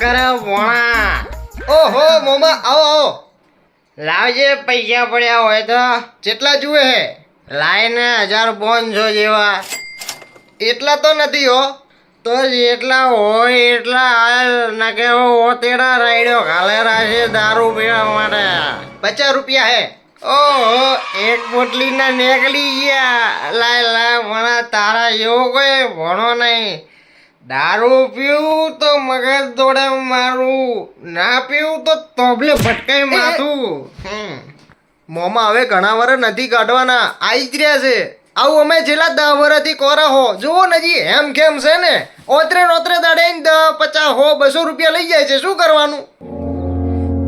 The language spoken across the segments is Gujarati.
કરે ભોણા? ઓહો મોમા આવો આવો. લાવજે પૈસા પડ્યા હોય તો. કેટલા જુએ હે? લાઈને 1500 જેવા. એટલા તો નથી હો. તો જેટલા હોય એટલા હાલ ના કે ઓતેડા રાયડ્યો ઘાલેરા છે દારૂ પીવા માટે. 50 રૂપિયા હે. ઓહો એક પોટલી ના નીકળી ગયા. લાય ભણા તારા જેવો કોઈ ભણો નહીં. દારૂ પીવું તો મગજ દોડે મારું, ના પીવું તો તોબલે ભટકાઈ માથું. મોમા હવે ઘણા વર્ષ નથી કાઢવાના, આઈ જ રહ્યા છે. આવું અમે છેલ્લા 10 વર્ષથી કોરા હો. જુઓ નજી હેમ ખેમ છે ને, ઓતરે નોતરે દાડે 10, 50, 100, 200 રૂપિયા લઈ જાય છે. શું કરવાનું?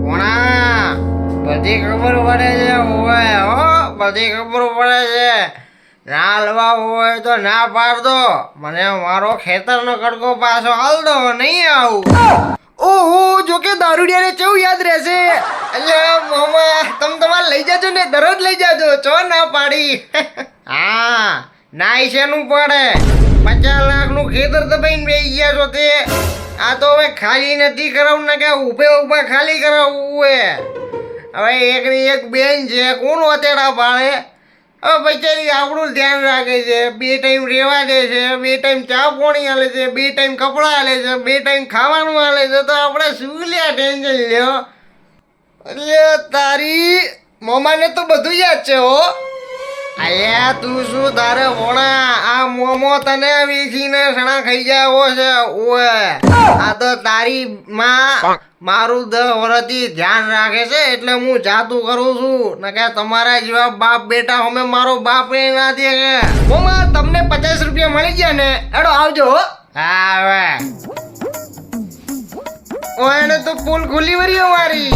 ભણા બધી ખબર પડે છે. હોય હો બધી ખબર પડે છે. ના લવા હોય તો ના પાડતો. મને મારો ખેતરનો કડકો પાછો હાલ દો, નહીં આવું. ઓહો જોકે દારૂડિયાને કેવું યાદ રહેશે. અલ્યા મોમા તમે તમારે લઈ જાજો ને, દરરોજ લઈ જાજો. ચો ના પાડી. હા નાઈ શેનું પડે? 50 લાખનું ખેતર દબાઈને બેસી ગયા છો તે. આ તો હવે ખાલી નથી કરાવું ને કે ઊભે ખાલી કરાવવું હે. હવે એકની એક બેન છે, કોણ વતેડા પાડે? હવે બચારી આપણું ધ્યાન રાખે છે. 2 ટાઈમ રેવા દે છે, 2 ટાઈમ ચા પાણી હાલે છે, 2 ટાઈમ કપડાં હાલે છે, 2 ટાઈમ ખાવાનું હાલે છે. તો આપણે શું લ્યા ટેન્શન લ્યો? એટલે તારી મોમાને તો બધું યાદ છે હો. અલ્યા તું શું તારે ભોણા આ મોમો તને વેચીને સણા ખાઈ જાવો છે. ઓય આ તો તારી માં મારું 10 વર્ષથી ધ્યાન રાખે છે એટલે હું જાતું કરું છું. ને કે તમારા જેવા બાપ બેટા અમે મારો બાપ એ ના દે કે. મોમા તમને 50 રૂપિયા મળી ગયા ને, એડો આવજો હો. હા હવે ઓ એને તો પોલ ખુલી વરી મારી.